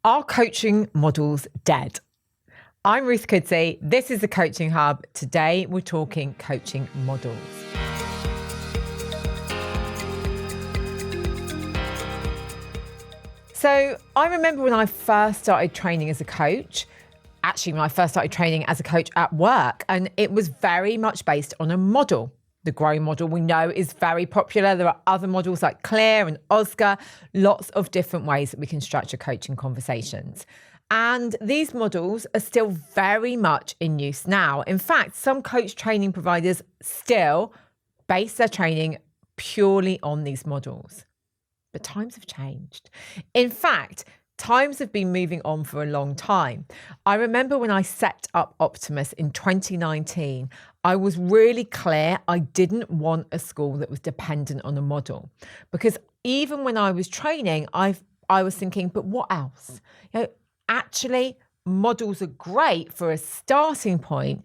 Are coaching models dead? I'm Ruth Kudzi. This is the Coaching Hub. Today, we're talking coaching models. So I remember when I first started training as a coach, when I first started training as a coach at work, and it was very much based on a model. The GROW model we know is very popular. There are other models like CLEAR and OSCAR, lots of different ways that we can structure coaching conversations. And these models are still very much in use now. In fact, some coach training providers still base their training purely on these models. But times have changed. In fact, times have been moving on for a long time. I remember when I set up Optimus in 2019, I was really clear I didn't want a school that was dependent on a model. Because even when I was training, I was thinking, but what else? Actually, models are great for a starting point,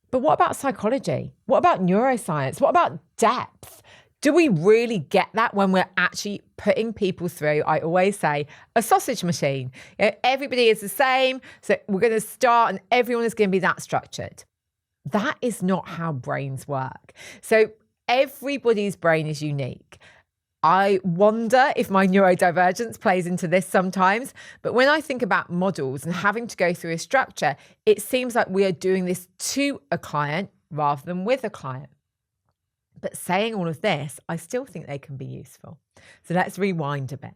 but what about psychology? What about neuroscience? What about depth? Do we really get that when we're actually putting people through, I always say, a sausage machine? Everybody is the same, so we're going to start and everyone is going to be that structured. That is not how brains work. So everybody's brain is unique. I wonder if my neurodivergence plays into this sometimes, but when I think about models and having to go through a structure, it seems like we are doing this to a client rather than with a client. But saying all of this, I still think they can be useful. So let's rewind a bit.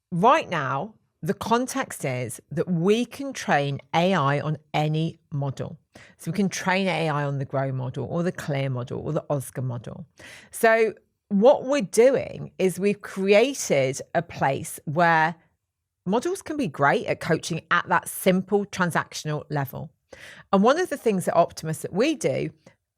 Right now, the context is that we can train AI on any model. So we can train AI on the GROW model or the CLEAR model or the OSCAR model. So what we're doing is we've created a place where models can be great at coaching at that simple transactional level. And one of the things at Optimus that we do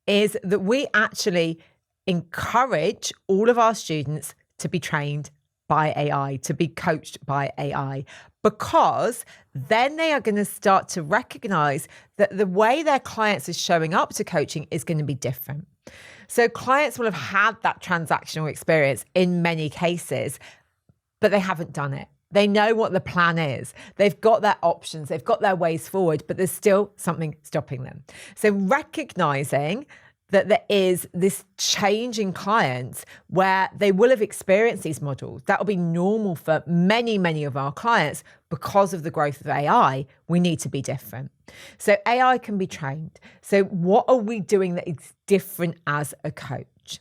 is that we actually encourage all of our students to be trained by AI, to be coached by AI, because then they are going to start to recognize that the way their clients are showing up to coaching is going to be different. So clients will have had that transactional experience in many cases, but they haven't done it. They know what the plan is. They've got their options. They've got their ways forward, but there's still something stopping them. So recognizing that there is this change in clients where they will have experienced these models. That will be normal for many, many of our clients. Because of the growth of AI, we need to be different. So AI can be trained. So what are we doing that is different as a coach?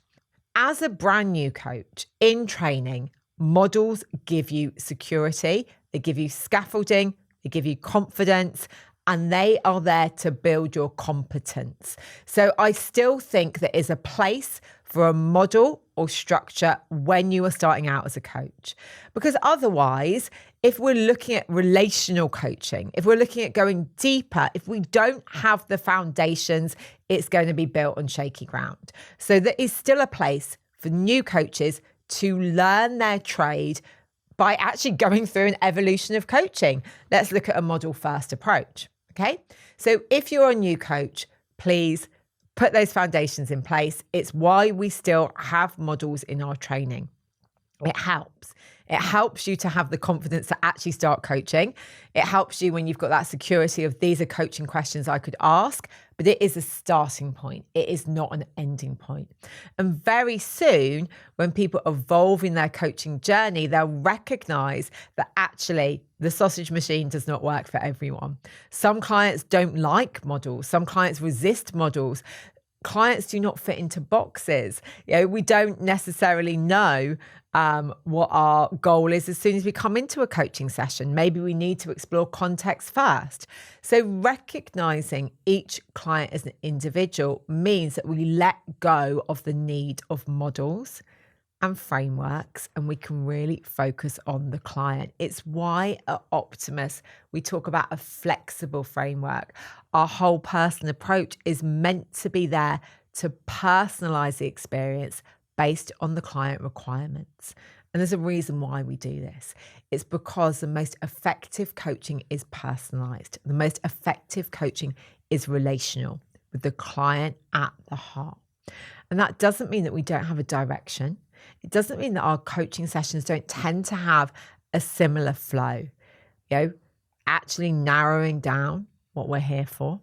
As a brand new coach in training, models give you security, they give you scaffolding, they give you confidence, and they are there to build your competence. So I still think there is a place for a model or structure when you are starting out as a coach. Because otherwise, if we're looking at relational coaching, if we're looking at going deeper, if we don't have the foundations, it's going to be built on shaky ground. So there is still a place for new coaches to learn their trade by actually going through an evolution of coaching. Let's look at a model first approach. Okay, so if you're a new coach, please put those foundations in place. It's why we still have models in our training. It helps. It helps you to have the confidence to actually start coaching. It helps you when you've got that security of these are coaching questions I could ask, but it is a starting point. It is not an ending point. And very soon, when people evolve in their coaching journey, they'll recognize that actually the sausage machine does not work for everyone. Some clients don't like models. Some clients resist models. Clients do not fit into boxes. We don't necessarily know what our goal is as soon as we come into a coaching session. Maybe we need to explore context first. So recognizing each client as an individual means that we let go of the need of models and frameworks, and we can really focus on the client. It's why at Optimus, we talk about a flexible framework. Our whole person approach is meant to be there to personalize the experience based on the client requirements. And there's a reason why we do this. It's because the most effective coaching is personalized. The most effective coaching is relational, with the client at the heart. And that doesn't mean that we don't have a direction. It doesn't mean that our coaching sessions don't tend to have a similar flow. actually narrowing down what we're here for,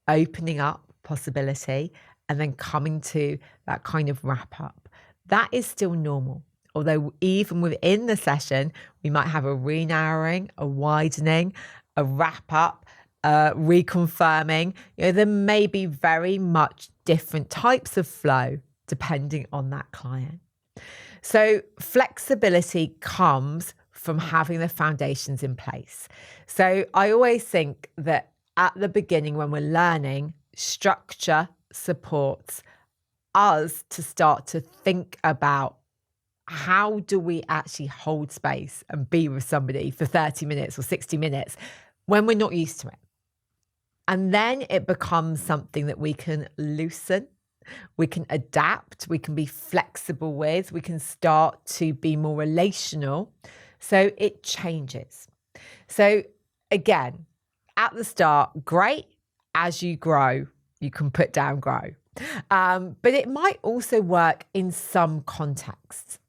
opening up possibility, and then coming to that kind of wrap up. That is still normal. Although even within the session, we might have a re-narrowing, a widening, a wrap up, reconfirming. There may be very much different types of flow depending on that client. So flexibility comes from having the foundations in place. So I always think that at the beginning when we're learning, structure supports us to start to think about how do we actually hold space and be with somebody for 30 minutes or 60 minutes when we're not used to it. And then it becomes something that we can loosen, we can adapt, we can be flexible with, we can start to be more relational. So it changes. So again, at the start, great. As you grow, you can put down grow. But it might also work in some contexts.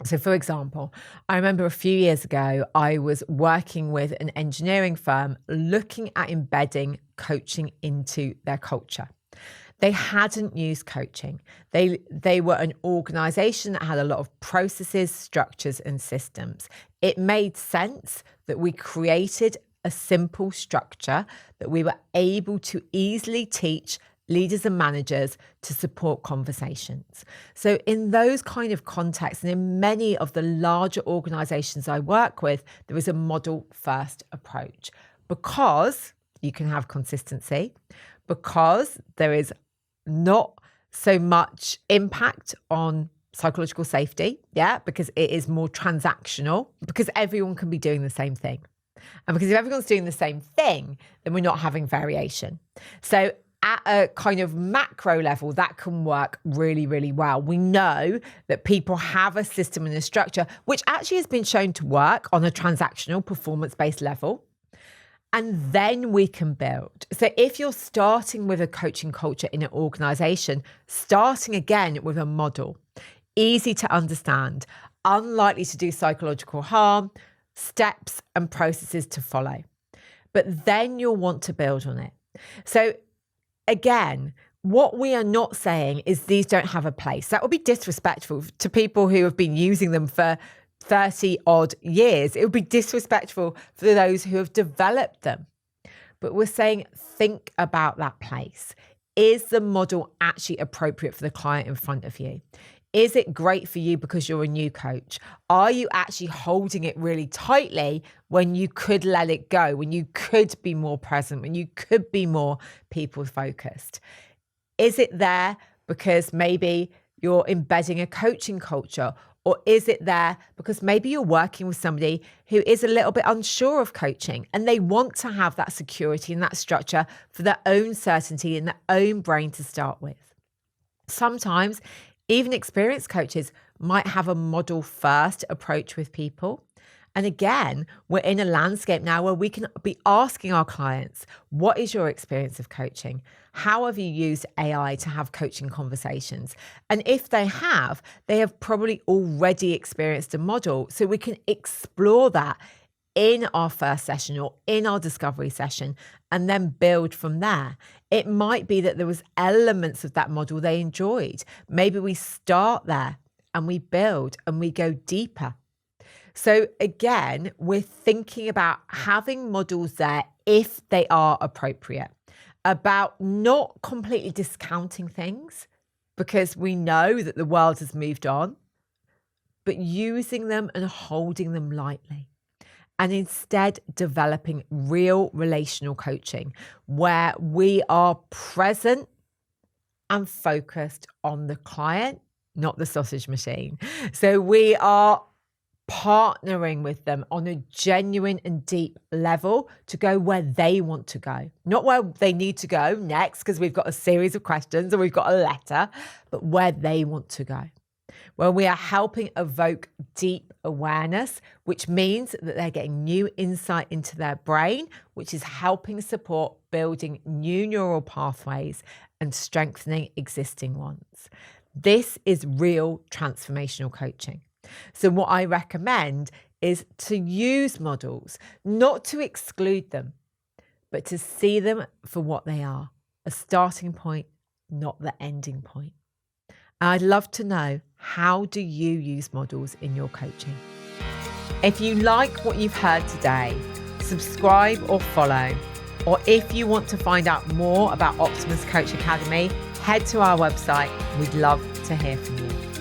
So for example, I remember a few years ago, I was working with an engineering firm looking at embedding coaching into their culture. They hadn't used coaching. They were an organization that had a lot of processes, structures, and systems. It made sense that we created a simple structure that we were able to easily teach leaders and managers to support conversations. So in those kind of contexts, and in many of the larger organizations I work with, there is a model first approach because you can have consistency, because there is not so much impact on psychological safety, because it is more transactional, because everyone can be doing the same thing. And because if everyone's doing the same thing, then we're not having variation. So at a kind of macro level, that can work really, really well. We know that people have a system and a structure, which actually has been shown to work on a transactional performance-based level. And then we can build. So if you're starting with a coaching culture in an organization, starting again with a model, easy to understand, unlikely to do psychological harm, steps and processes to follow. But then you'll want to build on it. So again, what we are not saying is these don't have a place. That would be disrespectful to people who have been using them for 30 odd years. It would be disrespectful for those who have developed them. But we're saying, think about that place. Is the model actually appropriate for the client in front of you? Is it great for you because you're a new coach? Are you actually holding it really tightly when you could let it go, when you could be more present, when you could be more people focused? Is it there because maybe you're embedding a coaching culture? Or is it there because maybe you're working with somebody who is a little bit unsure of coaching and they want to have that security and that structure for their own certainty in their own brain to start with? Sometimes even experienced coaches might have a model first approach with people. And again, we're in a landscape now where we can be asking our clients, what is your experience of coaching? How have you used AI to have coaching conversations? And if they have probably already experienced a model. So we can explore that in our first session or in our discovery session and then build from there. It might be that there was elements of that model they enjoyed. Maybe we start there and we build and we go deeper. So again, we're thinking about having models there if they are appropriate, about not completely discounting things because we know that the world has moved on, but using them and holding them lightly. And instead developing real relational coaching where we are present and focused on the client, not the sausage machine. So we are partnering with them on a genuine and deep level to go where they want to go, not where they need to go next because we've got a series of questions or we've got a letter, but where they want to go. Where we are helping evoke deep awareness, which means that they're getting new insight into their brain, which is helping support building new neural pathways and strengthening existing ones. This is real transformational coaching. So what I recommend is to use models, not to exclude them, but to see them for what they are, a starting point, not the ending point. And I'd love to know, how do you use models in your coaching? If you like what you've heard today, subscribe or follow. Or if you want to find out more about Optimus Coach Academy, head to our website. We'd love to hear from you.